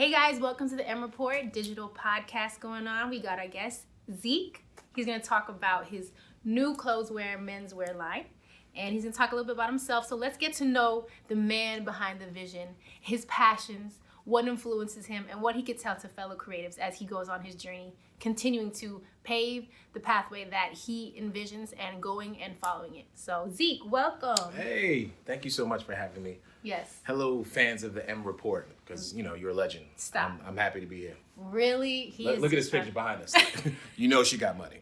Hey guys, welcome to the M Report digital podcast going on. We got our guest, Zeke. He's going to talk about his new clotheswear, menswear line. And he's going to talk a little bit about himself. So let's get to know the man behind the vision, his passions, what influences him, and what he could tell to fellow creatives as he goes on his journey, continuing to pave the pathway that he envisions and going and following it. So Zeke, welcome. Hey, thank you so much for having me. Yes. Hello, fans of the M Report, because, you're a legend. Stop. I'm happy to be here. Really? Look at this picture behind us. You know she got money.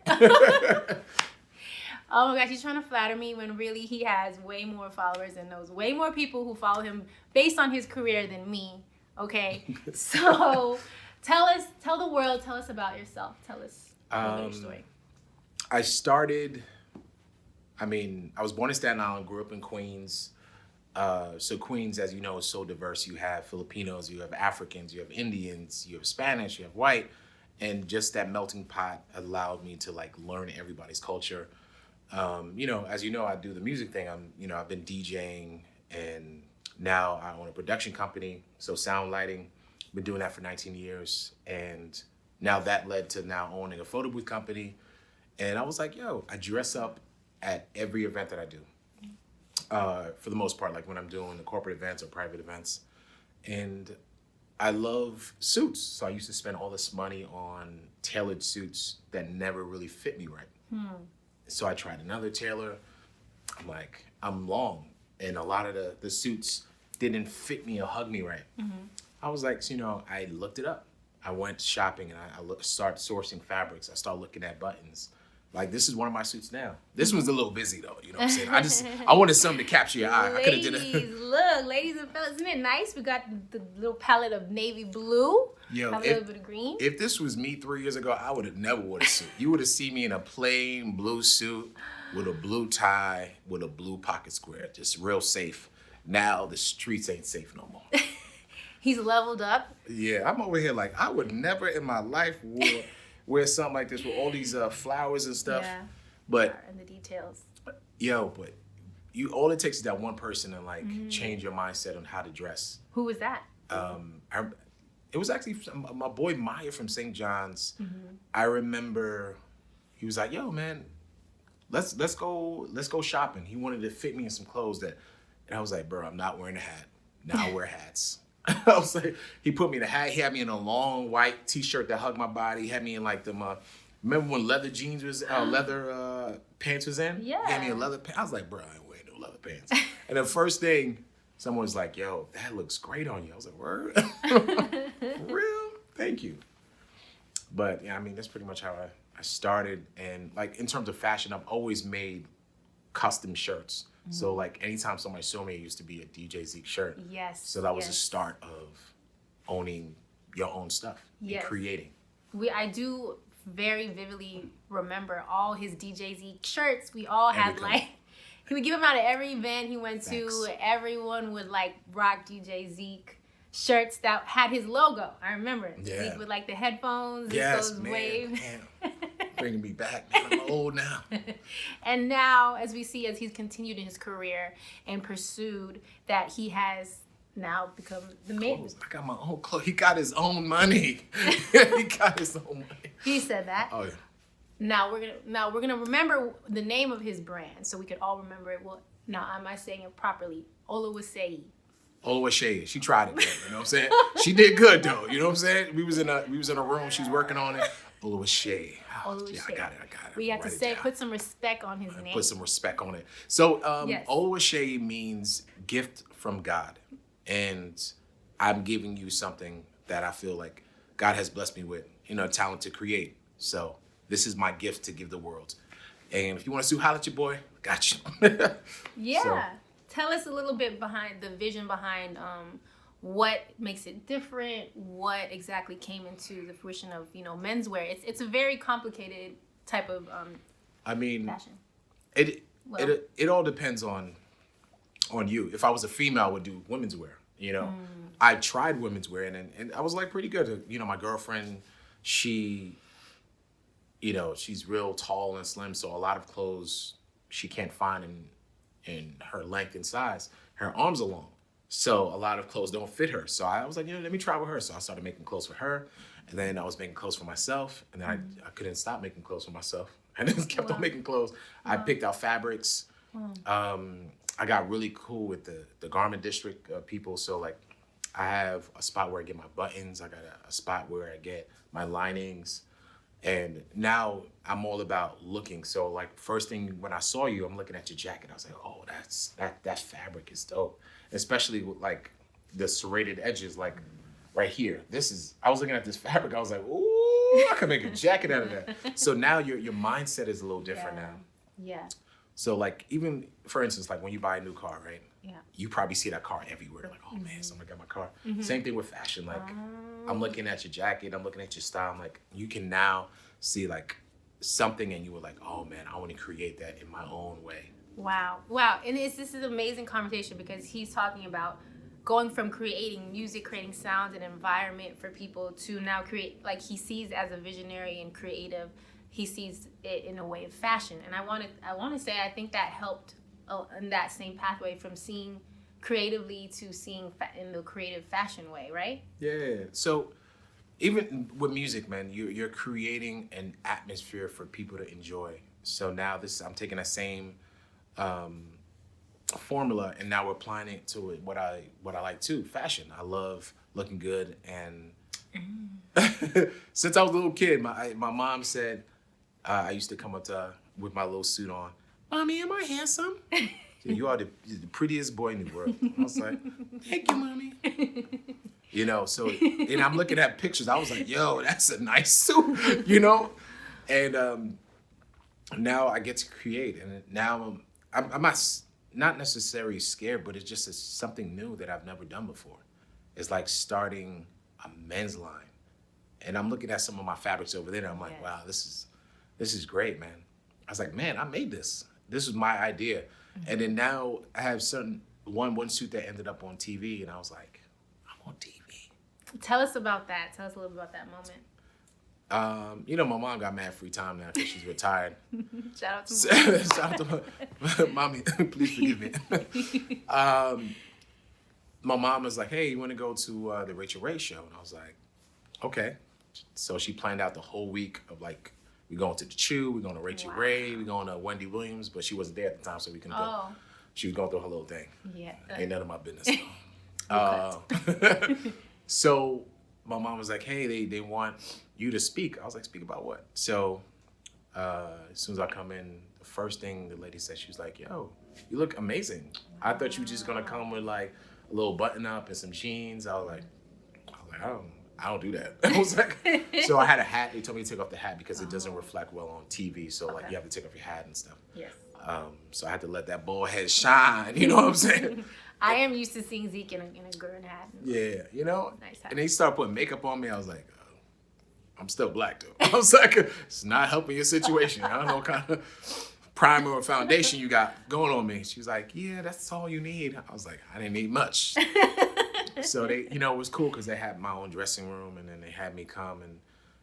Oh my gosh, he's trying to flatter me when really he has way more followers and knows way more people who follow him based on his career than me. Okay, so tell the world, tell us about yourself. Tell us a little bit of your story. I was born in Staten Island, grew up in Queens. So Queens, as you know, is so diverse. You have Filipinos, you have Africans, you have Indians, you have Spanish, you have white. And just that melting pot allowed me to learn everybody's culture. As you know, I do the music thing. I've been DJing, and now I own a production company. So sound lighting, been doing that for 19 years. And now that led to now owning a photo booth company. And I was like, I dress up at every event that I do. For the most part, like when I'm doing the corporate events or private events. And I love suits. So I used to spend all this money on tailored suits that never really fit me right. So I tried another tailor. I'm long. And a lot of the suits didn't fit me or hug me right. I was like, I looked it up. I went shopping and I started sourcing fabrics. I started looking at buttons. This is one of my suits now. This one's a little busy though, you know what I'm saying? I wanted something to capture your eye. I could have did it. Look, ladies and fellas, isn't it nice? We got the little palette of navy blue. Have a little bit of green. If this was me 3 years ago, I would have never worn a suit. You would have seen me in a plain blue suit with a blue tie, with a blue pocket square, just real safe. Now the streets ain't safe no more. He's leveled up. Yeah, I'm over here I would never in my life wear something like this with all these flowers and stuff. Yeah. But and the details. But all it takes is that one person to change your mindset on how to dress. Who was that? It was actually my boy Maya from St. John's. I remember he was like, "Yo, man, let's go shopping." He wanted to fit me in some clothes and I was like, "Bro, I'm not wearing a hat. Now I wear hats." I was like, he put me in a hat. He had me in a long white T-shirt that hugged my body. He had me in them. Remember when leather jeans was leather pants was in? Yeah. He had me in leather pants. I was like, bro, I ain't wearing no leather pants. And the first thing, someone was like, "Yo, that looks great on you." I was like, "Word? For real? Thank you." But yeah, that's pretty much how I started. And in terms of fashion, I've always made custom shirts. So anytime somebody saw me, it used to be a DJ Zeke shirt. Yes. So that was the start of owning your own stuff and creating. I do very vividly remember all his DJ Zeke shirts. We all had he would give them out at every event he went to. Everyone would rock DJ Zeke shirts that had his logo. I remember Zeke with the headphones. Yes, those man. wave. Bringing me back. I'm old now. And now, as we see, as he's continued in his career and pursued, that he has now become the man. I got my own clothes. He got his own money. He got his own money. He said that. Oh yeah. Now we're gonna remember the name of his brand, so we could all remember it. Well, now am I saying it properly? Oluwaseyi. Oluwaseyi. She tried it though, you know what I'm saying? She did good though, you know what I'm saying? We was in a room, she was working on it. Oluwaseyi. Yeah, I got it. We have to put some respect on his name. Put some respect on it. So Oluwaseyi means gift from God. And I'm giving you something that I feel like God has blessed me with, talent to create. So this is my gift to give the world. And if you want to holler at your boy, got you. Yeah. So, tell us a little bit behind the vision behind what makes it different, what exactly came into the fruition of, menswear. It's a very complicated type of fashion. It all depends on you. If I was a female, I would do women's wear, I tried women's wear and I was pretty good. My girlfriend, she's real tall and slim, so a lot of clothes she can't find in her length and size. Her arms are long. So a lot of clothes don't fit her. So I was like, let me try with her. So I started making clothes for her. And then I was making clothes for myself. And then I couldn't stop making clothes for myself. And then kept on making clothes. I picked out fabrics. I got really cool with the garment district people. So like I have a spot where I get my buttons. I got a spot where I get my linings. And now I'm all about looking. So like first thing when I saw you, I'm looking at your jacket. I was like, oh, that fabric is dope. Especially with like the serrated edges, like right here. I was looking at this fabric. I was like, ooh, I could make a jacket out of that. So now your mindset is a little different now. Yeah. So like even for instance, like when you buy a new car, right? Yeah. You probably see that car everywhere. Like, oh man, somebody got my car. Same thing with fashion. Like I'm looking at your jacket, I'm looking at your style. I'm like, you can now see like something and you were like, oh man, I want to create that in my own way. Wow. And this is an amazing conversation because he's talking about going from creating music, creating sounds and environment for people to now create, like he sees as a visionary and creative, he sees it in a way of fashion. And I want to say, I think that helped in that same pathway from seeing creatively to seeing in the creative fashion way, right? Yeah. So even with music, man, you're creating an atmosphere for people to enjoy. So now I'm taking that same formula and now we're applying it to what I like too, fashion. I love looking good, and since I was a little kid, my mom said I used to come up to her with my little suit on. Mommy, am I handsome? Yeah, you are the prettiest boy in the world. I was like, thank you, mommy. So and I'm looking at pictures. I was like, yo, that's a nice suit, And now I get to create, and now I'm not necessarily scared, but it's just something new that I've never done before. It's like starting a men's line, and I'm looking at some of my fabrics over there, and I'm like, wow, this is great, man. I was like, man, I made this. This was my idea, and then now I have one suit that ended up on TV, and I was like, I'm on TV. Tell us about that. Tell us a little bit about that moment. My mom got mad free time now because she's retired. Shout out to Shout out to mommy. Please forgive me. My mom was like, hey, you want to go to the Rachel Ray show? And I was like, okay. So she planned out the whole week of like, we're going to the Chew, we're going to Rachel Ray, we're going to Wendy Williams, but she wasn't there at the time, so we couldn't go. She was going through her little thing. Yeah. Ain't none of my business. So my mom was like, hey, they want you to speak. I was like, speak about what? So as soon as I come in, the first thing the lady said, she was like, yo, you look amazing. I thought you were just gonna come with like a little button up and some jeans. I was like, I don't do that. I was like, so I had a hat. They told me to take off the hat because it doesn't reflect well on TV. So like you have to take off your hat and stuff. Yes. So I had to let that bald head shine. You know what I'm saying? I am used to seeing Zeke in a good hat. Yeah, Nice hat. And they started putting makeup on me. I was like, I'm still black though. I was like, it's not helping your situation. I don't know what kind of primer or foundation you got going on me. She was like, yeah, that's all you need. I was like, I didn't need much. So they, it was cool because they had my own dressing room, and then they had me come, and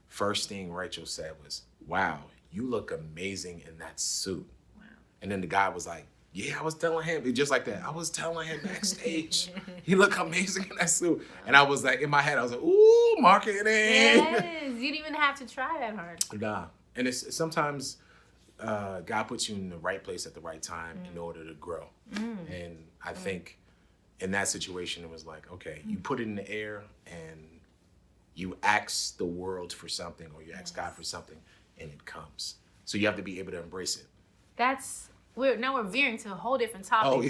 first thing Rachel said was, wow, you look amazing in that suit. Wow. And then the guy was like, yeah, I was telling him, just like that. I was telling him backstage, he looked amazing in that suit. Wow. And I was like, in my head, I was like, ooh, marketing. Yes, you didn't even have to try that hard. Nah, and it's sometimes God puts you in the right place at the right time in order to grow. And I think in that situation, it was like, okay, you put it in the air and you ask the world for something, or you ask God for something, and it comes. So you have to be able to embrace it. Now we're veering to a whole different topic. Oh,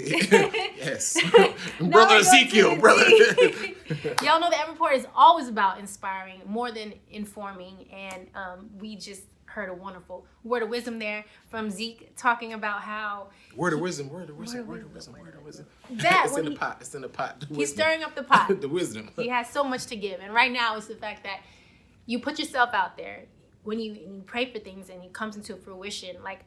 yes. Brother Ezekiel, brother. Y'all know the M Report is always about inspiring more than informing. And we just heard a wonderful word of wisdom there from Zeke talking about how... Word of wisdom. That, it's in the pot. He's stirring up the pot. The wisdom. He has so much to give. And right now it's the fact that you put yourself out there. When you pray for things and it comes into fruition, like...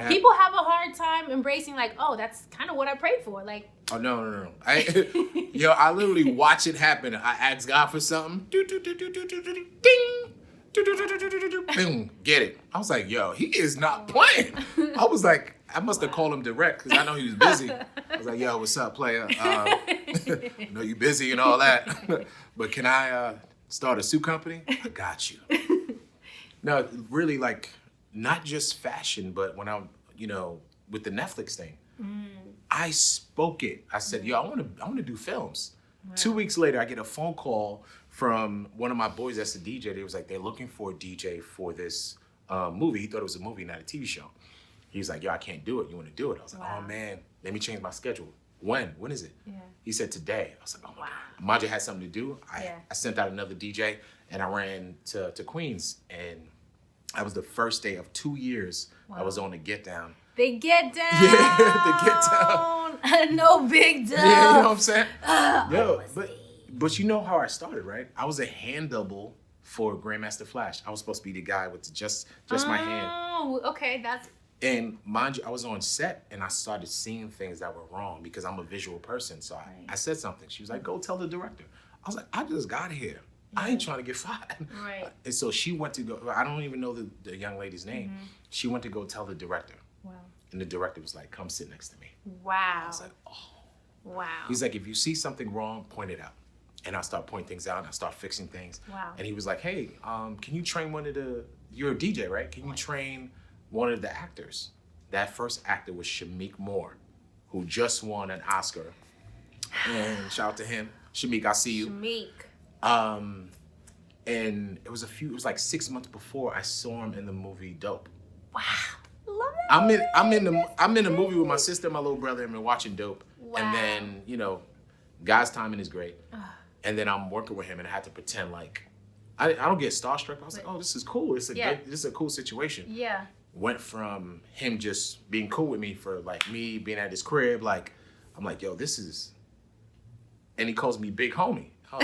People have a hard time embracing, like, oh, that's kind of what I prayed for. Like, oh, no. I literally watch it happen. I ask God for something. Ding. Boom. Get it. I was like, yo, he is not playing. I was like, I must have called him direct because I know he was busy. I was like, yo, what's up, player? I know you busy and all that. But can I start a suit company? I got you. No, really, like, not just fashion, but when I'm, with the Netflix thing, I spoke it. I said, yo, I want to do films. Wow. 2 weeks later, I get a phone call from one of my boys that's a DJ. They was like, they're looking for a DJ for this movie. He thought it was a movie, not a TV show. He was like, yo, I can't do it. You want to do it? I was like, oh, man, let me change my schedule. When? When is it? Yeah. He said today. I was like, oh, my God. Maja had something to do. I sent out another DJ, and I ran to Queens. And that was the first day of 2 years I was on the Get Down. The Get Down. Yeah, the Get Down. No big deal. Yeah, you know what I'm saying? Yo, but you know how I started, right? I was a hand double for Grandmaster Flash. I was supposed to be the guy with just my hand. Oh, okay, And mind you, I was on set and I started seeing things that were wrong because I'm a visual person. So I said something. She was like, go tell the director. I was like, I just got here. Yeah. I ain't trying to get fired. Right. And so she went to go, I don't even know the young lady's name. Mm-hmm. She went to go tell the director. Wow. And the director was like, come sit next to me. Wow. I was like, oh. Wow. He's like, if you see something wrong, point it out. And I start pointing things out and I start fixing things. Wow. And he was like, hey, can you train you're a DJ, right? Can you train one of the actors? That first actor was Shamik Moore, who just won an Oscar. And shout out to him. Shamik, I see you. Shamik. And it was like 6 months before I saw him in the movie Dope. Wow. Love it. I'm in the movie with my sister and my little brother, and we're watching Dope. Wow. And then, God's timing is great. And then I'm working with him and I had to pretend like I don't get starstruck. I was like, oh, this is cool. This is a cool situation. Yeah. Went from him just being cool with me for like me being at his crib, like I'm like, yo, this is, and he calls me big homie. Oh.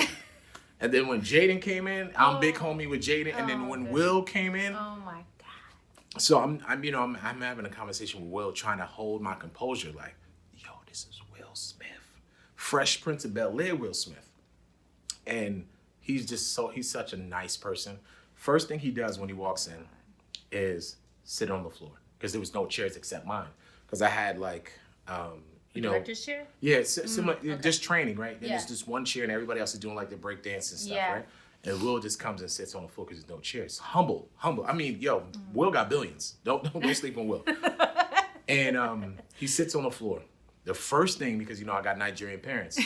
And then when Jaden came in, I'm big homie with Jaden. And then when Will came in, oh my God. So I'm having a conversation with Will, trying to hold my composure, like, yo, this is Will Smith, Fresh Prince of Bel-Air Will Smith. And he's such a nice person. First thing he does when he walks in is sit on the floor because there was no chairs except mine. Because I had director's chair? Yeah, similar, just training, right? And there's just one chair and everybody else is doing like the break dance and stuff, right? And Will just comes and sits on the floor because there's no chairs. Humble. I mean, yo, Will got billions. Don't sleep on Will. And he sits on the floor. The first thing, because I got Nigerian parents.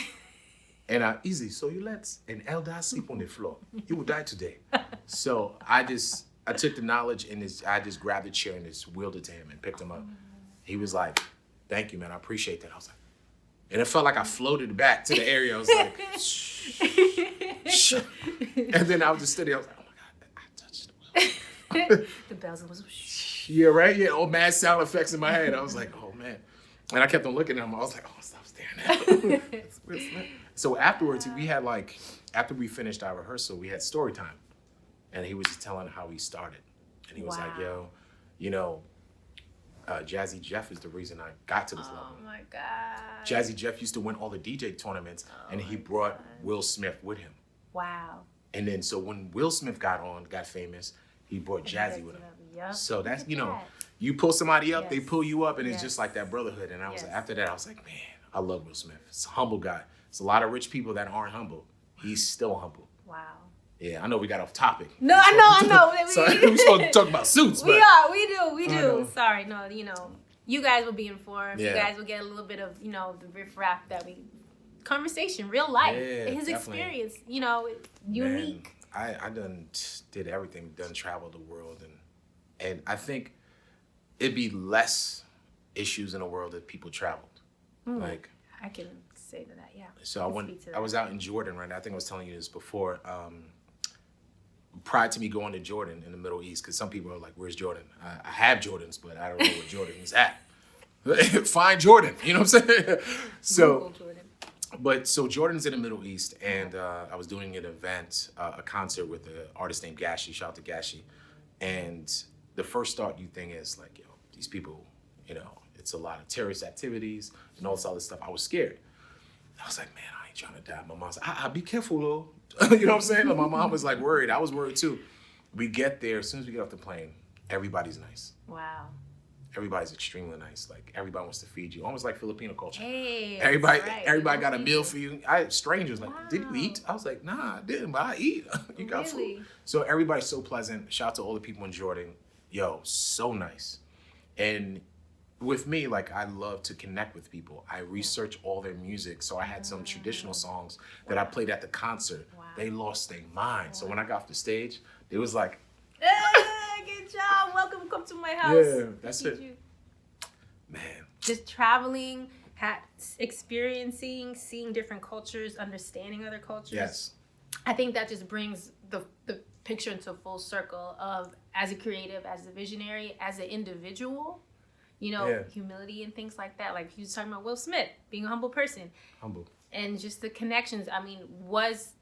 And easy, so you let an elder sleep on the floor. He will die today. So I took the knowledge and I just grabbed the chair and just wheeled it to him and picked him up. He was like, thank you, man, I appreciate that. I was like, and it felt like I floated back to the area. I was like, shh. And then I was just sitting there, I was like, oh my God, I touched Will. The bells was shh. Yeah, right? Yeah, all mad sound effects in my head. I was like, oh man. And I kept on looking at him. I was like, oh, stop staring at him. So afterwards, we had after we finished our rehearsal, we had story time. And he was just telling how he started. And he was like, yo, Jazzy Jeff is the reason I got to this level. Oh my God. Jazzy Jeff used to win all the DJ tournaments and he brought Will Smith with him. Wow. And then so when Will Smith got famous, he brought Jazzy with him. Yep. So that's, you pull somebody up, they pull you up, and it's just like that brotherhood. And I was after that, I was like, man, I love Will Smith. He's a humble guy. There's a lot of rich people that aren't humble. He's still humble. Wow. Yeah, I know we got off topic. No, I know. We're supposed to talk about suits. We do. Sorry, no, you guys will be informed. Yeah. You guys will get a little bit of, the riffraff conversation, real life. Yeah, his definitely. Experience, unique. Man, I did everything, traveled the world, and I think it'd be less issues in the world if people traveled. Like I can say to that, yeah. So I was out in Jordan, right? I think I was telling you this before. Prior to me going to Jordan in the Middle East, because some people are like, where's Jordan? I have Jordans, but I don't know where Jordan is at. Find Jordan, you know what I'm saying? So, so Jordan's in the Middle East, and I was doing an event, a concert with an artist named Gashi, shout out to Gashi. And the first thought you think is like, yo, these people, it's a lot of terrorist activities and all this other stuff. I was scared. I was like, man, I ain't trying to die. My mom's like, be careful, though. You know what I'm saying? Like, my mom was like worried. I was worried too. We get there, as soon as we get off the plane, everybody's nice. Wow. everybody's extremely nice. Like everybody wants to feed you, almost like Filipino culture. Hey, Everybody, that's right. everybody They got a feed meal you. for you. Strangers like, did you eat? I was like, nah, I didn't, but I eat. You got Really? food. So everybody's so pleasant. Shout out to all the people in Jordan. Yo, so nice. And with me, like I love to connect with people. I research all their music. So I had some traditional songs that I played at the concert. Wow. They lost their mind. So when I got off the stage, it was like, Good job. Welcome. Come to my house. yeah, that's it. You. Man. Just traveling, experiencing, seeing different cultures, understanding other cultures. Yes. I think that just brings the picture into full circle of, as a creative, as a visionary, as an individual, humility and things like that. Like he was talking about Will Smith, being a humble person. Humble. And just the connections. I mean, was,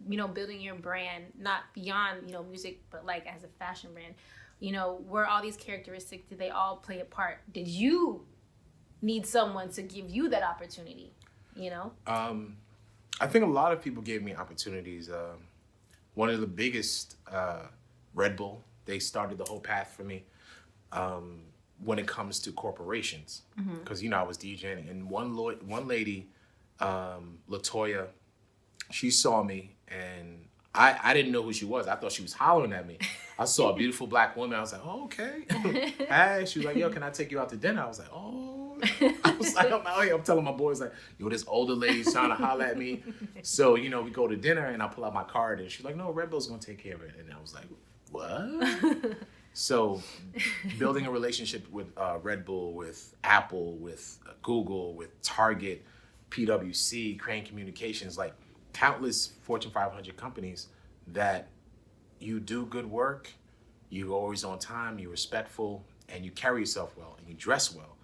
building your brand, not beyond, music, but like as a fashion brand, were all these characteristics, did they all play a part? Did you need someone to give you that opportunity, I think a lot of people gave me opportunities. One of the biggest, Red Bull, they started the whole path for me when it comes to corporations. Because, I was DJing, and one lady, LaToya, she saw me, and I didn't know who she was. I thought she was hollering at me. I saw a beautiful black woman. I was like, oh, okay. Hey, she was like, yo, can I take you out to dinner? I was like, oh. I was like, I'm out here. I'm telling my boys, like, yo, this older lady's trying to holler at me. So, we go to dinner, and I pull out my card, and she's like, no, Red Bull's going to take care of it. And I was like, what? So building a relationship with Red Bull, with Apple, with Google, with Target, PwC, Crane Communications, like countless Fortune 500 companies that you do good work, you're always on time, you're respectful, and you carry yourself well, and you dress well,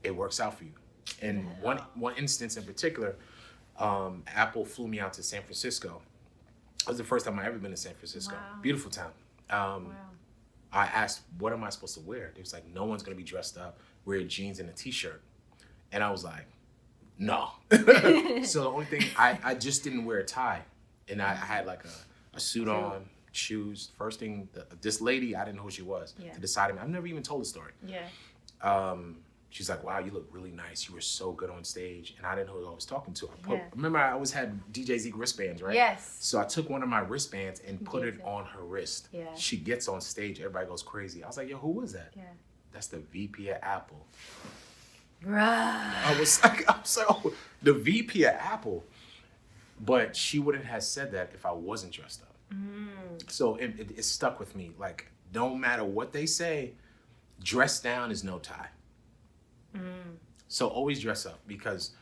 it works out for you. And one instance in particular, Apple flew me out to San Francisco. It was the first time I ever been to San Francisco. Wow. Beautiful town. I asked, what am I supposed to wear? They was like, no one's going to be dressed up. Wear jeans and a t-shirt. And I was like, no. So the only thing, I just didn't wear a tie. And I had like a suit on, shoes. First thing, this lady, I didn't know who she was. Yeah. To decide me. I've never even told the story. Yeah. She's like, wow, you look really nice. You were so good on stage. And I didn't know who I was talking to. Remember, I always had DJ Zeke wristbands, right? Yes. So I took one of my wristbands and put it on her wrist. Yeah. She gets on stage. Everybody goes crazy. I was like, yo, who was that? Yeah. That's the VP at Apple. Right. I was like, oh, the VP at Apple. But she wouldn't have said that if I wasn't dressed up. So it stuck with me. Like, no matter what they say, dress down is no tie. So always dress up, because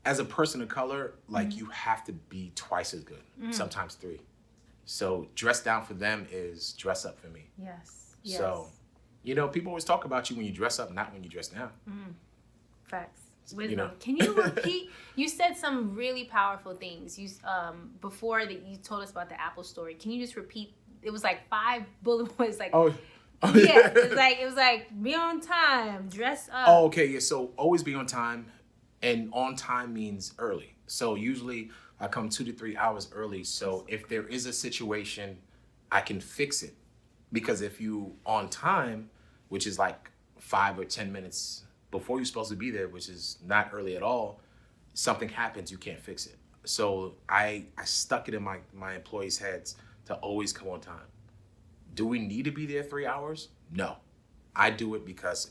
as a person of color, like you have to be twice as good, sometimes three. So dress down for them is dress up for me. Yes. So, people always talk about you when you dress up, not when you dress down. Facts. Wisdom. Can you repeat? You said some really powerful things. You before that you told us about the Apple story. Can you just repeat? It was like 5 bullet points. Like yeah, it was like be on time, dress up. Oh, okay, yeah. So always be on time, and on time means early. So usually I come 2 to 3 hours early. So if there is a situation, I can fix it. Because if you on time, which is like 5 or 10 minutes before you're supposed to be there, which is not early at all, something happens, you can't fix it. So I stuck it in my employees' heads to always come on time. Do we need to be there 3 hours? No. I do it because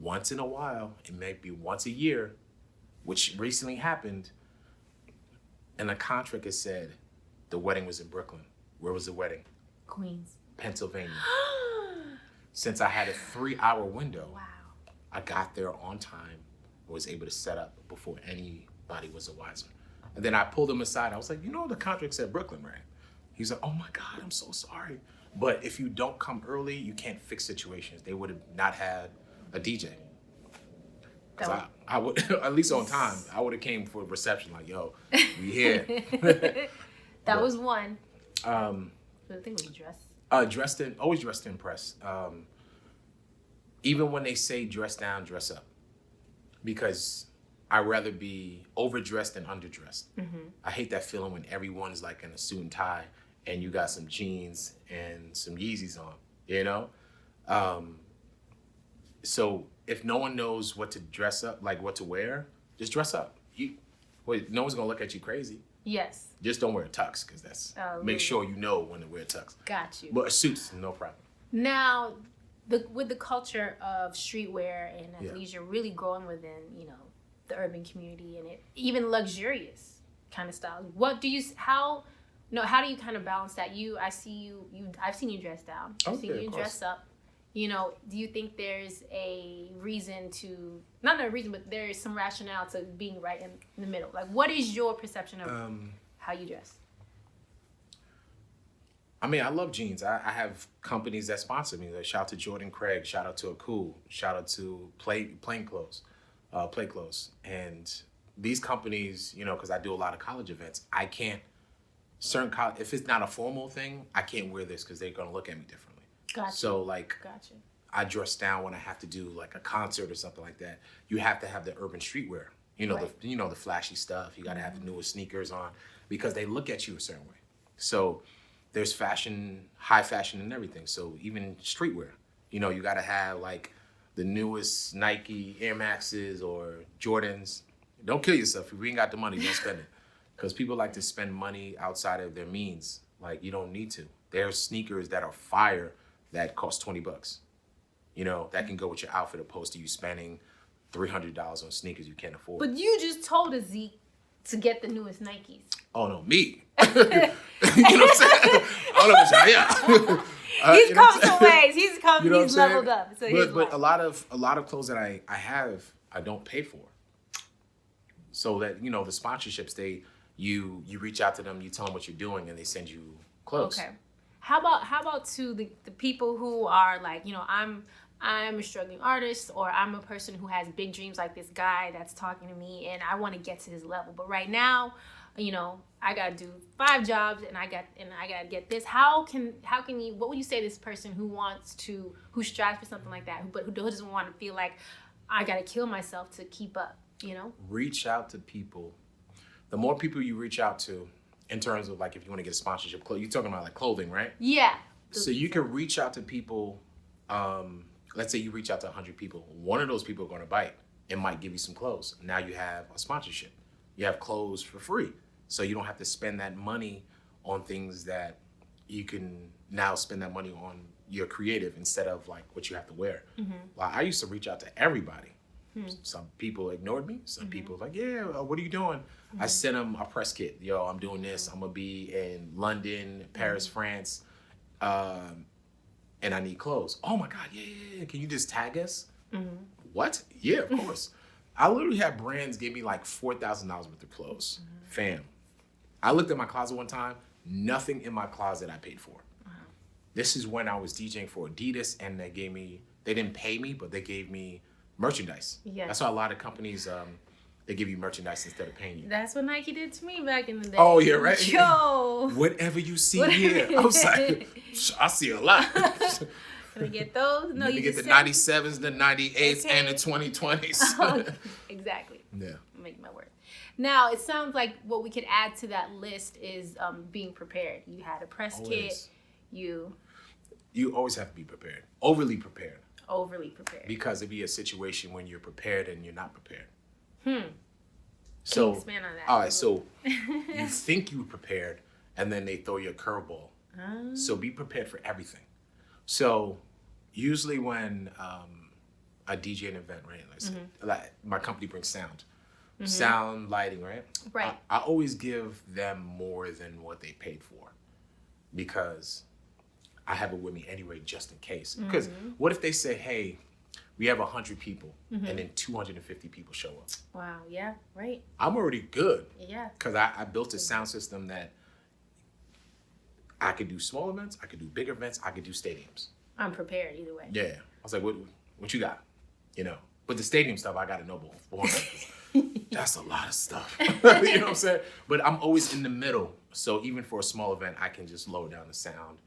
once in a while, it may be once a year, which recently happened, and the contract has said the wedding was in Brooklyn. Where was the wedding? Queens. Pennsylvania. Since I had a 3-hour window, Wow. I got there on time, was able to set up before anybody was a wiser. And then I pulled him aside. I was like, the contract said Brooklyn, right? He's like, oh my God, I'm so sorry. But if you don't come early, you can't fix situations. They would have not had a DJ. Because I would, at least on time, I would have came for a reception like, yo, we here. That was one. The thing was dress. Always dressed to impress. Even when they say dress down, dress up. Because I'd rather be overdressed than underdressed. I hate that feeling when everyone's like in a suit and tie and you got some jeans and some Yeezys on, So if no one knows what to dress up, like what to wear, just dress up. No one's gonna look at you crazy. Yes. Just don't wear a tux, because that's make sure you know when to wear a tux. Got you. But a suit's no problem. Now, with the culture of streetwear and athleisure really growing within, the urban community and even luxurious kind of style. How do you kind of balance that? I've seen you dress down. I've seen you dress up. Do you think there's a reason to, not a reason, but there is some rationale to being right in the middle? Like, what is your perception of how you dress? I mean, I love jeans. I have companies that sponsor me. Like, shout out to Jordan Craig. Shout out to Akul. Shout out to Play Clothes. And these companies, because I do a lot of college events, I can't, if it's not a formal thing, I can't wear this because they're going to look at me differently. Gotcha. So, gotcha. I dress down when I have to do like a concert or something like that. You have to have the urban streetwear. Right. The flashy stuff. You got to have the newest sneakers on because they look at you a certain way. So there's fashion, high fashion and everything. So even streetwear, you got to have like the newest Nike Air Maxes or Jordans. Don't kill yourself. If you ain't got the money, don't spend it. Because people like to spend money outside of their means. Like, you don't need to. There's sneakers that are fire that cost $20. That can go with your outfit opposed to you spending $300 on sneakers you can't afford. But you just told us, Zeke, to get the newest Nikes. Oh, no, me. You know what I'm saying? I don't know about y'all, yeah. He's come some ways. He's leveled up. So but a lot of clothes that I have, I don't pay for. So that, the sponsorships, you reach out to them, you tell them what you're doing, and they send you clothes. Okay. How about to the people who are like, I'm a struggling artist, or I'm a person who has big dreams like this guy that's talking to me and I want to get to his level. But right now, I gotta do 5 jobs and I gotta get this. How can you, what would you say to this person who strives for something like that, but who doesn't want to feel like I gotta kill myself to keep up, Reach out to people. The more people you reach out to, in terms of like if you want to get a sponsorship, you're talking about like clothing, right? Yeah. So you can reach out to people. Let's say you reach out to 100 people. One of those people are going to bite and might give you some clothes. Now you have a sponsorship. You have clothes for free. So you don't have to spend that money on things that you can now spend that money on your creative instead of like what you have to wear. Mm-hmm. Well, I used to reach out to everybody. Some people ignored me. Some people like, yeah, what are you doing? I sent them a press kit. Yo, I'm doing this. I'm going to be in London, Paris, France, and I need clothes. Oh, my God, yeah. Can you just tag us? What? Yeah, of course. I literally had brands give me like $4,000 worth of clothes. Fam. I looked at my closet one time. Nothing in my closet I paid for. This is when I was DJing for Adidas, and they didn't pay me, but they gave me merchandise. Yes. That's why a lot of companies, they give you merchandise instead of paying you. That's what Nike did to me back in the day. Oh, yeah, right? Yo. Whatever you see here. I was like, I see a lot. Can I get those? No, you get the 97s, the 98s, and the 2020s. Oh, exactly. Yeah. Make my word. Now, it sounds like what we could add to that list is being prepared. You had a press kit. You always have to be prepared. Overly prepared. Because it'd be a situation when you're prepared and you're not prepared. So, can you expand on that? All right, so you think you're prepared, and then they throw you a curveball. So be prepared for everything. So usually when I DJ an event, right? Like my company brings sound. Sound, lighting, right? Right. I always give them more than what they paid for because I have it with me anyway, just in case. Because what if they say, hey, we have 100 people and then 250 people show up? Wow, yeah, right. I'm already good. Yeah. Because I built a sound system that I could do small events, I could do big events, I could do stadiums. I'm prepared either way. Yeah. I was like, what you got? But the stadium stuff, I got to know beforehand. That's a lot of stuff. You know what I'm saying? But I'm always in the middle. So even for a small event, I can just lower down the sound.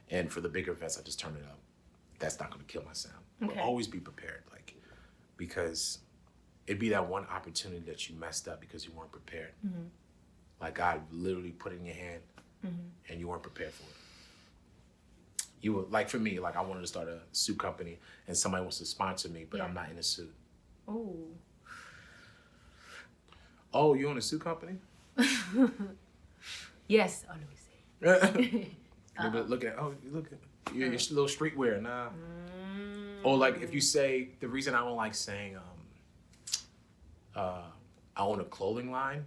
And for the bigger events, I just turn it up. That's not going to kill my sound. Okay. But always be prepared, because it'd be that one opportunity that you messed up because you weren't prepared. Like God literally put it in your hand and you weren't prepared for it. You would, like for me, like I wanted to start a suit company and somebody wants to sponsor me, but Yeah. I'm not in a suit. Oh. Oh, you own a suit company? Yes. Oh, let me see. But look at your little streetwear. Nah. Or like if you say the reason I don't like saying I own a clothing line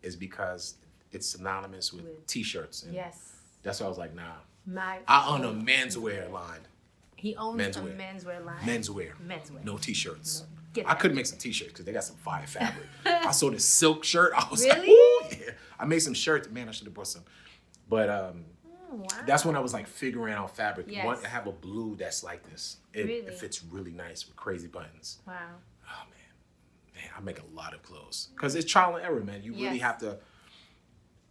is because it's synonymous with t-shirts. And Yes. that's why I was like, nah. I own a menswear line. He owns Menswear. a menswear line. Menswear. Menswear. No t-shirts. Get I that. could make some t-shirts because they got some fire fabric. I saw this silk shirt. I was Really? like, ooh, yeah. I made some shirts. Man, I should have bought some. But Wow. that's when I was like figuring out fabric. Yes. I have a blue that's like this. It Really? fits really nice with crazy buttons. Wow. Oh man, I make a lot of clothes because it's trial and error, man. You really Yes. have to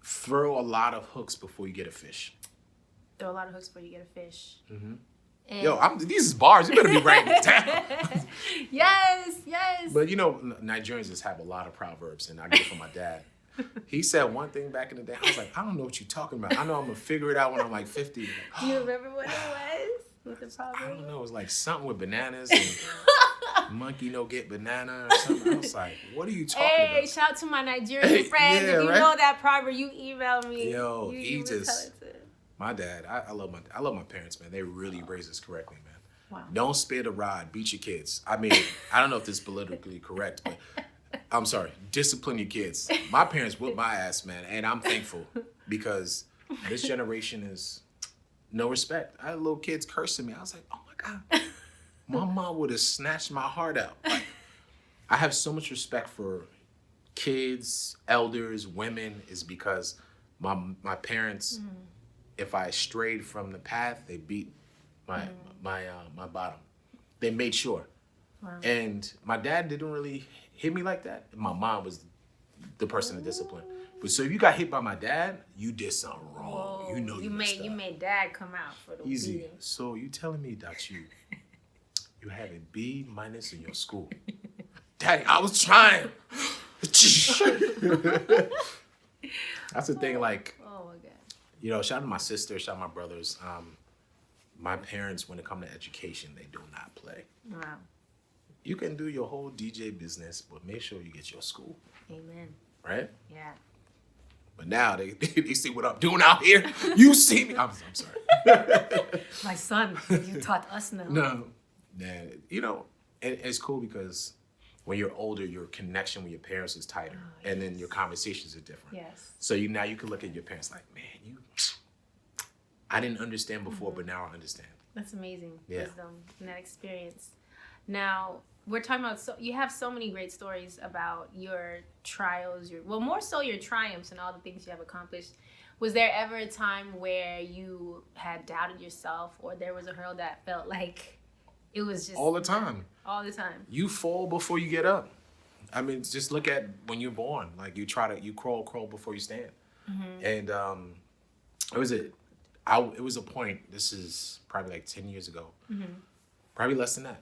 throw a lot of hooks before you get a fish. Throw a lot of hooks before you get a fish. Mm-hmm. And Yo, these is bars. You better be writing it down. yes. But you know, Nigerians just have a lot of proverbs, and I get it from my dad. He said one thing back in the day. I was like, I don't know what you're talking about. I know I'm gonna figure it out when I'm like 50. Do you remember what it was? With the I proverb? don't know. It was like something with bananas and monkey no get banana or something. I was like, what are you talking Hey, about? shout out to my Nigerian friends. Yeah, if you right? know that proverb, you email me. Yo, you, he you would just- tell it to- My dad, I love my parents, man. They really raised us correctly, man. Wow. Don't spare the rod, beat your kids. I mean, I don't know if this is politically correct, but I'm sorry, discipline your kids. My parents whooped my ass, man, and I'm thankful because this generation is no respect. I had little kids cursing me. I was like, oh my God, my mom would have snatched my heart out. Like, I have so much respect for kids, elders, women, is because my parents, if I strayed from the path, they beat my bottom. They made sure. Wow. And my dad didn't really hit me like that. My mom was the person to discipline. But so if you got hit by my dad, you did something wrong. Whoa. You know you messed you up. made dad come out for the Easy. beating. So you telling me that you have a B- in your school? Daddy, I was trying. That's the thing, like, Oh my God. you know, shout out to my sister, shout out to my brothers. My parents, when it comes to education, they do not play. Wow. You can do your whole DJ business, but make sure you get your school, Amen. right? Yeah. But now they see what I'm doing out here. You see me. I'm sorry. My son, you taught us now. No, man. You know, it's cool because when you're older, your connection with your parents is tighter, and then your conversations are different. Yes. So now you can look at your parents like, man, I didn't understand before, but now I understand. That's amazing. Yeah. Wisdom and that experience. Now, we're talking about, you have so many great stories about your trials, more so your triumphs and all the things you have accomplished. Was there ever a time where you had doubted yourself, or there was a hurdle that felt like it was just... All the time. All the time. You fall before you get up. I mean, just look at when you're born. Like you crawl before you stand. Mm-hmm. And it was a point, this is probably like 10 years ago, probably less than that.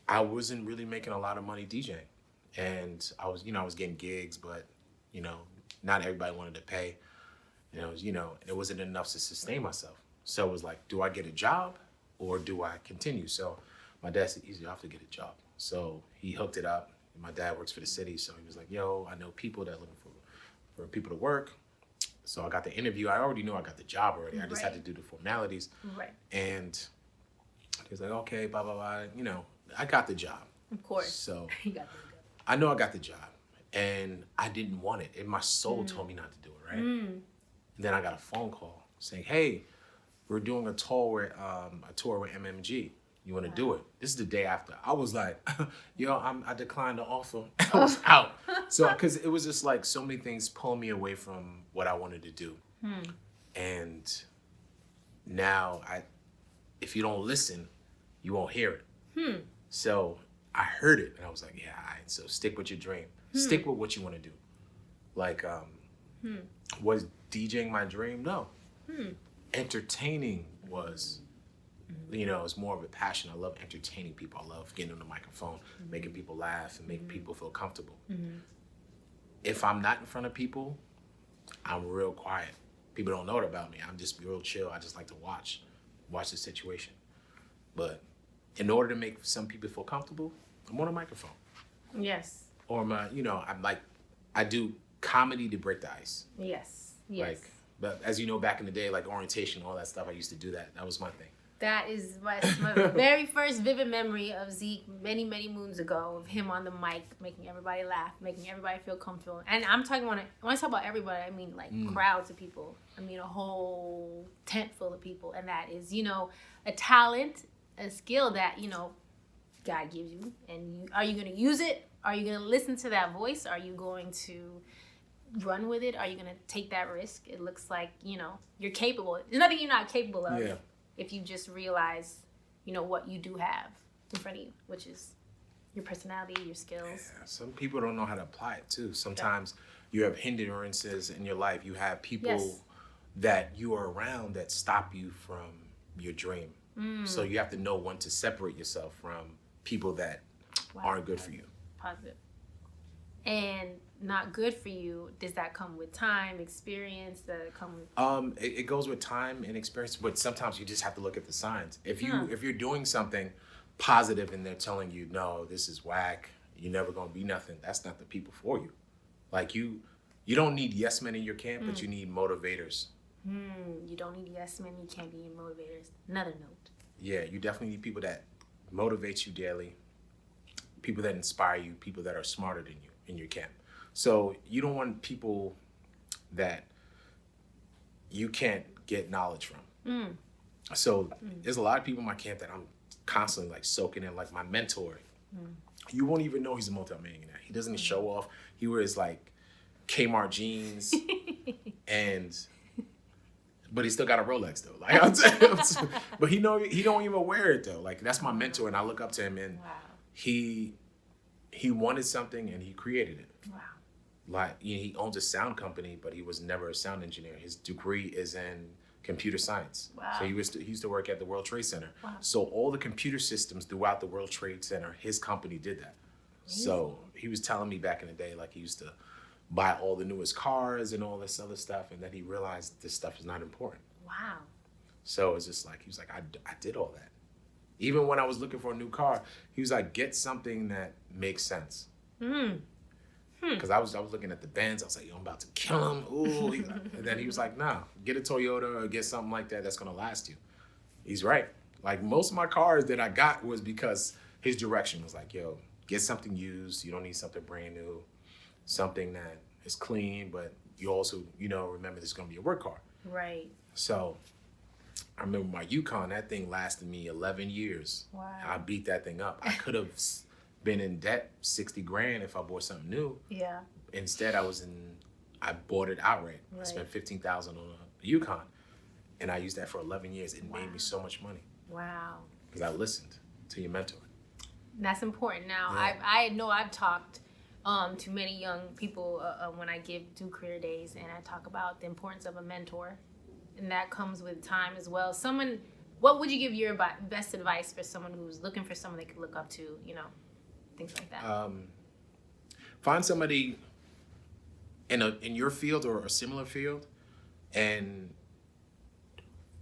I wasn't really making a lot of money DJing. And I was getting gigs, but, not everybody wanted to pay. It wasn't enough to sustain myself. So it was like, do I get a job or do I continue? So my dad said, you have to get a job. So he hooked it up. My dad works for the city. So he was like, yo, I know people that are looking for people to work. So I got the interview. I already knew I got the job already. I just had to do the formalities. Right. And he was like, okay, blah, blah, blah. I got the job. Of course. So You got the good. I know I got the job. And I didn't want it. And my soul told me not to do it, right? And then I got a phone call saying, hey, we're doing a tour with MMG. You want to do it? This is the day after. I was like, yo, I declined the offer. I was out. So, because it was just like so many things pulling me away from what I wanted to do. And now, if you don't listen, you won't hear it. So I heard it and I was like, yeah, all right, so stick with your dream. Stick with what you want to do. Like, was DJing my dream? No. Entertaining was... it's more of a passion. I love entertaining people. I love getting on the microphone, making people laugh and making people feel comfortable. If I'm not in front of people, I'm real quiet. People don't know it about me. I'm just real chill. I just like to watch the situation. But in order to make some people feel comfortable, I'm on a microphone. Yes. Or I do comedy to break the ice. Yes. But as you know, back in the day, like orientation, all that stuff, I used to do that. That was my thing. That is my very first vivid memory of Zeke many, many moons ago, of him on the mic, making everybody laugh, making everybody feel comfortable. And I'm talking when I talk about everybody, I mean like crowds of people. I mean a whole tent full of people. And that is, a talent, a skill that, God gives you. And are you going to use it? Are you going to listen to that voice? Are you going to run with it? Are you going to take that risk? It looks like, you're capable. There's nothing you're not capable of. Yeah. If you just realize, what you do have in front of you, which is your personality, your skills. Yeah, some people don't know how to apply it too. Sometimes you have hindrances in your life. You have people that you are around that stop you from your dream. So you have to know when to separate yourself from people that aren't good for you. Positive. And not good for you, does that come with time, experience? Does it come with... It goes with time and experience, but sometimes you just have to look at the signs. If you're doing something positive and they're telling you, no, this is whack, you're never gonna be nothing, that's not the people for you. Like you don't need yes men in your camp, but you need motivators. You don't need yes men, you can't be motivators. Another note. Yeah, you definitely need people that motivate you daily, people that inspire you, people that are smarter than you in your camp. So you don't want people that you can't get knowledge from. So there's a lot of people in my camp that I'm constantly like soaking in, like my mentor. You won't even know he's a multimillionaire. He doesn't show off. He wears like Kmart jeans but he still got a Rolex though. Like, but he don't even wear it though. Like that's my mentor, and I look up to him, and he wanted something and he created it. Wow. Like he owns a sound company, but he was never a sound engineer. His degree is in computer science. Wow. So he used to work at the World Trade Center. Wow. So all the computer systems throughout the World Trade Center, his company did that. Amazing. So he was telling me back in the day, like he used to buy all the newest cars and all this other stuff, and then he realized this stuff is not important. Wow. So it's just like, he was like, I did all that. Even when I was looking for a new car, he was like, get something that makes sense. Because I was looking at the Benz, I was like, yo, I'm about to kill him. Ooh. And then he was like, nah, get a Toyota or get something like that that's gonna last you. He's right. Like most of my cars that I got was because his direction was like, yo, get something used. You don't need something brand new. Something that is clean, but you also, remember this is gonna be a work car. Right. So I remember my Yukon, that thing lasted me 11 years. Wow. I beat that thing up. I could have been in debt $60,000 if I bought something new. Yeah. Instead, I bought it outright. Right. I spent $15,000 on a Yukon, and I used that for 11 years. It made me so much money. Wow. Because I listened to your mentor. That's important. Now, I know I've talked to many young people when I do career days, and I talk about the importance of a mentor, and that comes with time as well. What would you give your best advice for someone who's looking for someone they could look up to, things like that? Find somebody in your field or a similar field, and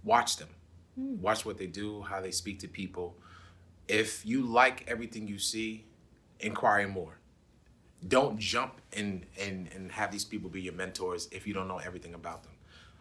watch them. Watch what they do, how they speak to people. If you like everything you see, inquire more. Don't jump and have these people be your mentors if you don't know everything about them.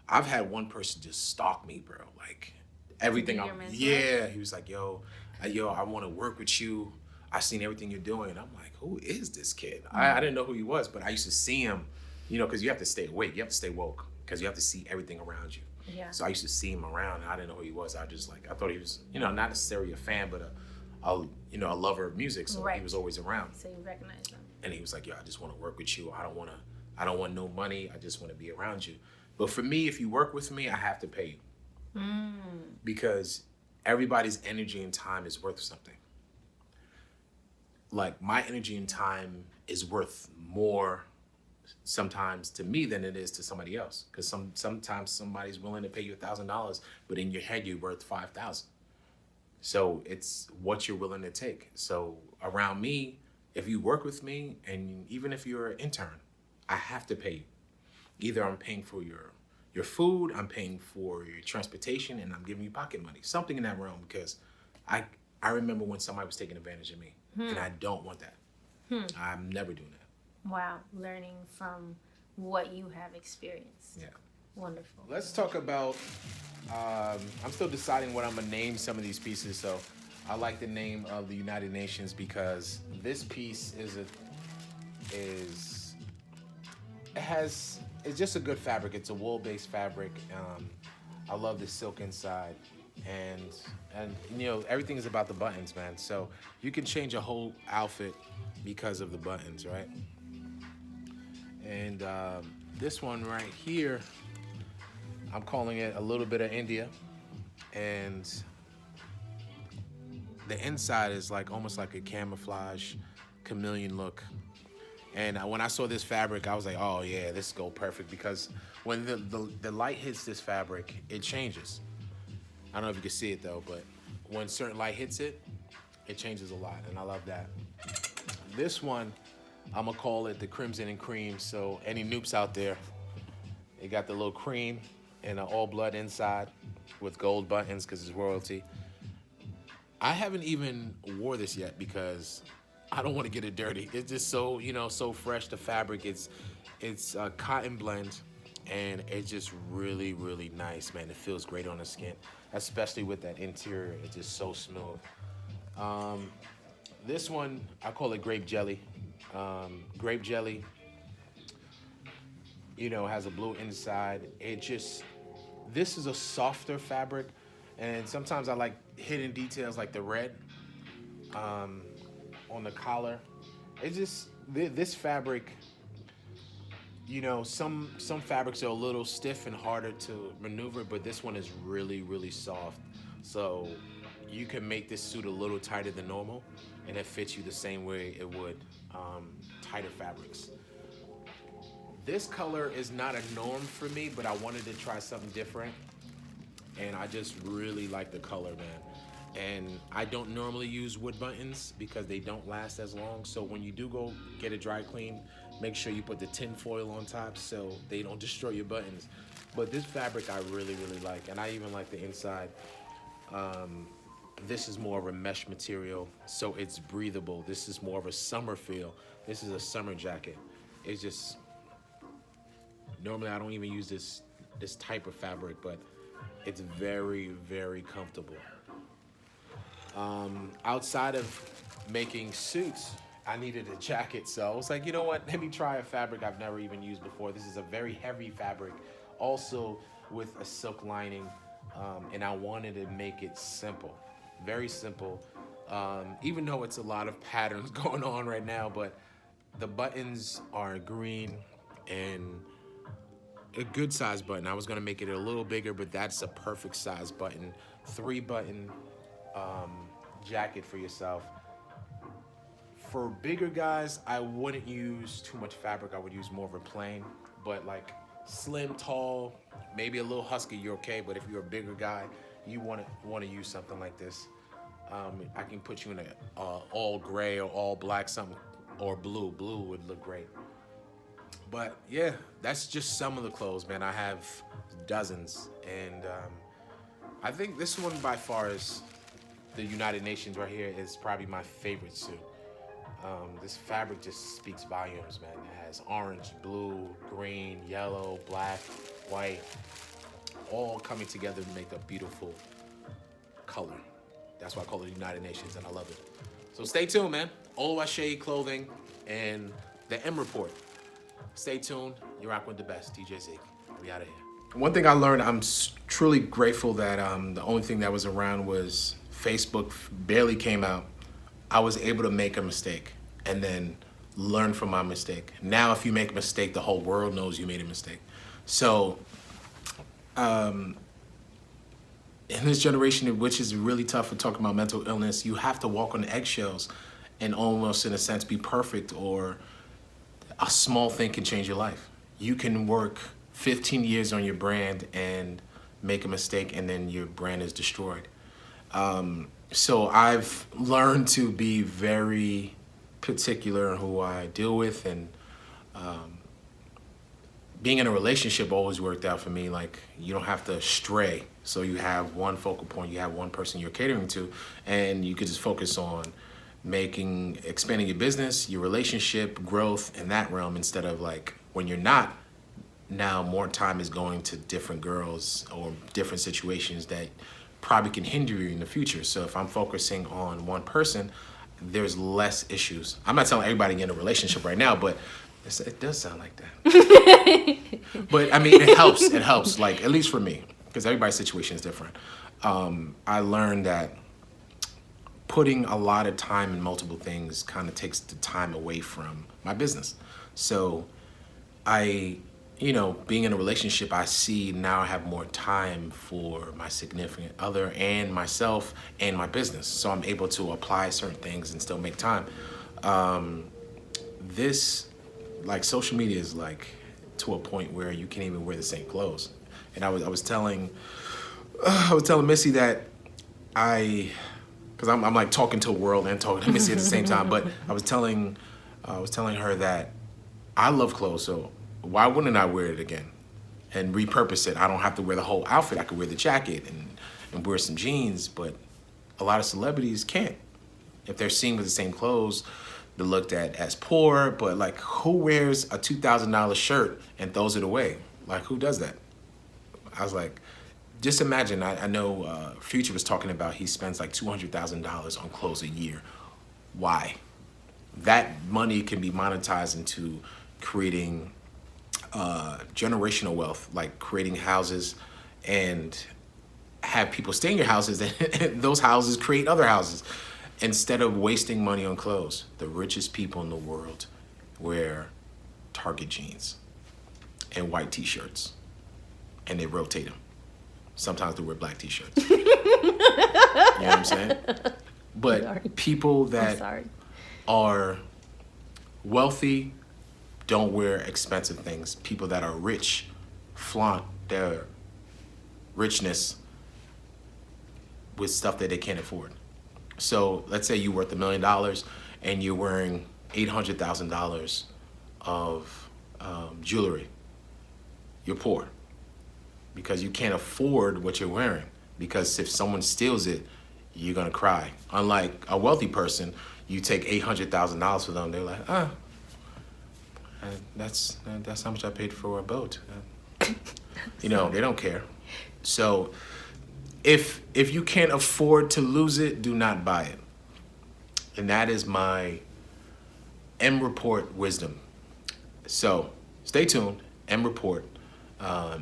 I've had one person just stalk me, bro. Like everything. He was like, yo, I want to work with you. I've seen everything you're doing. And I'm like, who is this kid? I didn't know who he was, but I used to see him, because you have to stay awake. You have to stay woke because you have to see everything around you. Yeah. So I used to see him around, and I didn't know who he was. I thought he was, not necessarily a fan, but a lover of music. So he was always around. So you recognize him. And he was like, yo, I just want to work with you. I don't want no money. I just want to be around you. But for me, if you work with me, I have to pay you. Because everybody's energy and time is worth something. Like my energy and time is worth more sometimes to me than it is to somebody else. Because sometimes somebody's willing to pay you $1,000, but in your head you're worth $5,000. So it's what you're willing to take. So around me, if you work with me, and even if you're an intern, I have to pay you. Either I'm paying for your food, I'm paying for your transportation, and I'm giving you pocket money. Something in that realm, because I remember when somebody was taking advantage of me, and I don't want that. I'm never doing that. Wow, learning from what you have experienced. Yeah. Wonderful. Let's talk about, I'm still deciding what I'm gonna name some of these pieces. So I like the name of the United Nations because this piece it's just a good fabric. It's a wool-based fabric. I love the silk inside, and you know, everything is about the buttons, man. So you can change a whole outfit because of the buttons, right? And this one right here, I'm calling it a little bit of India, and the inside is like almost like a camouflage chameleon look. And when I saw this fabric, I was like, oh yeah, this go perfect, because when the light hits this fabric, it changes. I don't know if you can see it though, but when certain light hits it, it changes a lot, and I love that. This one, I'm gonna call it the Crimson and Cream. So any noobs out there, it got the little cream and an all blood inside with gold buttons because it's royalty. I haven't even wore this yet because I don't want to get it dirty. It's just so, you know, so fresh. The fabric, it's a cotton blend, and it's just really, really nice, man. It feels great on the skin, especially with that interior. It's just so smooth. This one, I call it grape jelly. Grape jelly, you know, has a blue inside. This is a softer fabric, and sometimes I like hidden details like the red on the collar. It's just, this fabric, you know, some fabrics are a little stiff and harder to maneuver, but this one is really, really soft. So you can make this suit a little tighter than normal, and it fits you the same way it would tighter fabrics. This color is not a norm for me, but I wanted to try something different, and I just really like the color, man. And I don't normally use wood buttons because they don't last as long. So when you do go get a dry clean, make sure you put the tin foil on top so they don't destroy your buttons. But this fabric I really, really like, and I even like the inside. This is more of a mesh material, so it's breathable. This is more of a summer feel. This is a summer jacket. It's just, normally I don't even use this type of fabric, but it's very, very comfortable. Outside of making suits, I needed a jacket, so I was like, you know what, let me try a fabric I've never even used before. This is a very heavy fabric, also with a silk lining, and I wanted to make it simple, very simple, even though it's a lot of patterns going on right now, but the buttons are green and a good size button. I was gonna make it a little bigger, but that's a perfect size button. 3-button jacket for yourself. For bigger guys, I wouldn't use too much fabric. I would use more of a plain, but like slim, tall, maybe a little husky, you're okay. But if you're a bigger guy, you want to use something like this. I can put you in a all gray or all black, something, or blue. Blue would look great. But yeah, that's just some of the clothes, man. I have dozens, and I think this one by far is the United Nations right here is probably my favorite suit. This fabric just speaks volumes, man. It has orange, blue, green, yellow, black, white, all coming together to make a beautiful color. That's why I call it the United Nations, and I love it. So stay tuned, man. Oluwaseyi Clothing and the M Report. Stay tuned. You're rocking with the best. DJ Zeke. We out of here. One thing I learned, I'm truly grateful that the only thing that was around was Facebook barely came out. I was able to make a mistake and then learn from my mistake. Now, if you make a mistake, the whole world knows you made a mistake. So, in this generation, which is really tough for talking about mental illness, you have to walk on eggshells and almost, in a sense, be perfect, or a small thing can change your life. You can work 15 years on your brand and make a mistake, and then your brand is destroyed. So I've learned to be very particular in who I deal with, and being in a relationship always worked out for me. Like, you don't have to stray. So you have one focal point, you have one person you're catering to, and you could just focus on expanding your business, your relationship, growth in that realm, instead of like when you're not, now more time is going to different girls or different situations that probably can hinder you in the future. So if I'm focusing on one person, there's less issues. I'm not telling everybody to get in a relationship right now, but it does sound like that. But I mean, it helps. It helps, like, at least for me, because everybody's situation is different. I learned that putting a lot of time in multiple things kind of takes the time away from my business. So being in a relationship, I see now I have more time for my significant other and myself and my business. So I'm able to apply certain things and still make time. Social media is like to a point where you can't even wear the same clothes. And I was telling Missy that because I'm like talking to the world and talking to Missy at the same time, but I was telling her that I love clothes, so why wouldn't I wear it again and repurpose it? I don't have to wear the whole outfit. I could wear the jacket and wear some jeans, but a lot of celebrities can't. If they're seen with the same clothes, they're looked at as poor, but like, who wears a $2,000 shirt and throws it away? Like, who does that? I was like, just imagine, I know Future was talking about he spends like $200,000 on clothes a year. Why? That money can be monetized into creating generational wealth, like creating houses and have people stay in your houses, and those houses create other houses. Instead of wasting money on clothes, the richest people in the world wear Target jeans and white t-shirts, and they rotate them. Sometimes they wear black t-shirts. You know what I'm saying? But people that are wealthy don't wear expensive things. People that are rich flaunt their richness with stuff that they can't afford. So let's say you're worth $1 million and you're wearing $800,000 of jewelry. You're poor because you can't afford what you're wearing, because if someone steals it, you're gonna cry. Unlike a wealthy person, you take $800,000 for them, they're like, that's how much I paid for a boat. They don't care. So if you can't afford to lose it, do not buy it. And that is my M Report wisdom. So stay tuned, M Report.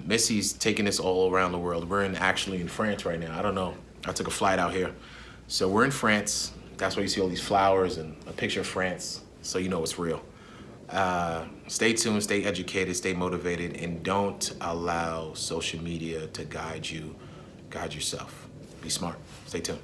Missy's taking this all around the world. We're actually in France right now. I don't know. I took a flight out here. So we're in France. That's why you see all these flowers and a picture of France, so you know it's real. Stay tuned, stay educated, stay motivated, and don't allow social media to guide you. Guide yourself. Be smart. Stay tuned.